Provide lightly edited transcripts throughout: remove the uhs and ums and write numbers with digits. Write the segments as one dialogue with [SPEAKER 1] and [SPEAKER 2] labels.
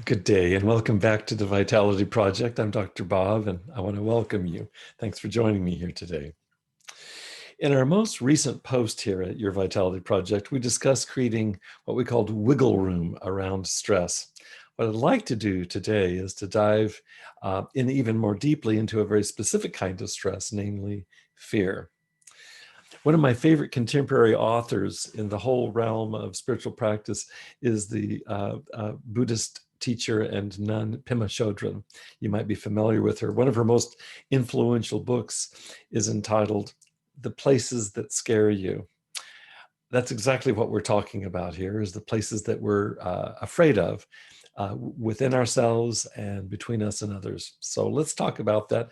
[SPEAKER 1] Good day and welcome back to the Vitality Project. I'm Dr. Bob and I want to welcome you. Thanks for joining me here today. In our most recent post here at Your Vitality Project, we discussed creating what we called wiggle room around stress. What I'd like to do today is to dive in even more deeply into a very specific kind of stress, namely fear. One of my favorite contemporary authors in the whole realm of spiritual practice is the Buddhist teacher and nun Pema Chödrön. You might be familiar with her. One of her most influential books is entitled The Places That Scare You. That's exactly what we're talking about here, is the places that we're afraid of within ourselves and between us and others. So let's talk about that.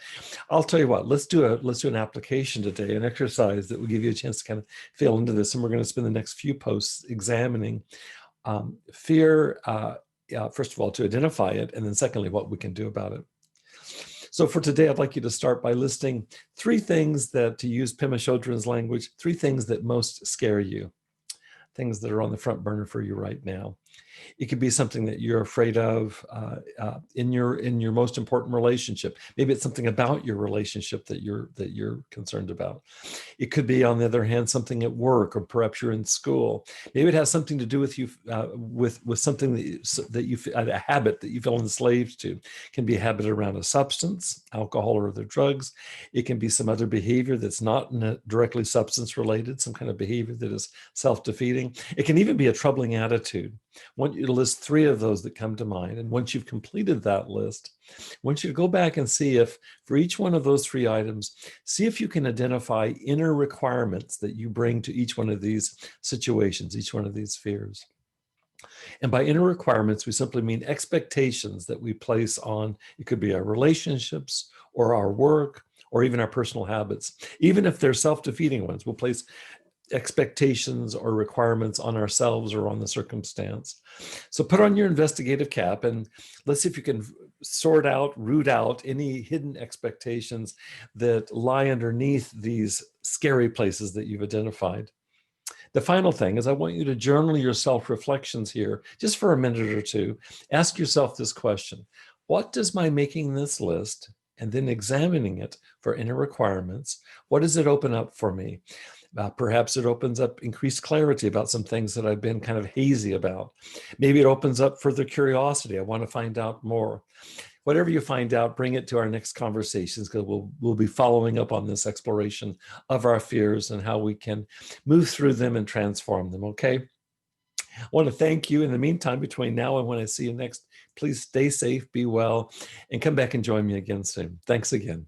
[SPEAKER 1] I'll tell you what, let's do an application today, an exercise that will give you a chance to kind of feel into this. And we're going to spend the next few posts examining fear, first of all, to identify it, and then secondly, what we can do about it. So for today, I'd like you to start by listing three things that, to use Pema Chödrön's language, three things that most scare you, things that are on the front burner for you right now. It could be something that you're afraid of in your most important relationship. Maybe it's something about your relationship that you're concerned about. It could be, on the other hand, something at work, or perhaps you're in school. Maybe it has something to do with you, with something that you a habit that you feel enslaved to. It can be a habit around a substance, alcohol or other drugs. It can be some other behavior that's not directly substance related, some kind of behavior that is self-defeating. It can even be a troubling attitude. I want you to list three of those that come to mind. And once you've completed that list, I want you to go back and see if, for each one of those three items, see if you can identify inner requirements that you bring to each one of these situations, each one of these fears. And by inner requirements, we simply mean expectations that we place on, it could be our relationships or our work or even our personal habits. Even if they're self-defeating ones, we'll place expectations or requirements on ourselves or on the circumstance. So put on your investigative cap and let's see if you can root out any hidden expectations that lie underneath these scary places that you've identified. The final thing is I want you to journal your self-reflections here just for a minute or two. Ask yourself this question: what does my making this list and then examining it for inner requirements, what does it open up for me? Perhaps it opens up increased clarity about some things that I've been kind of hazy about. Maybe it opens up further curiosity. I want to find out more. Whatever you find out, bring it to our next conversations, because we'll be following up on this exploration of our fears and how we can move through them and transform them, okay? I want to thank you. In the meantime, between now and when I see you next, please stay safe, be well, and come back and join me again soon. Thanks again.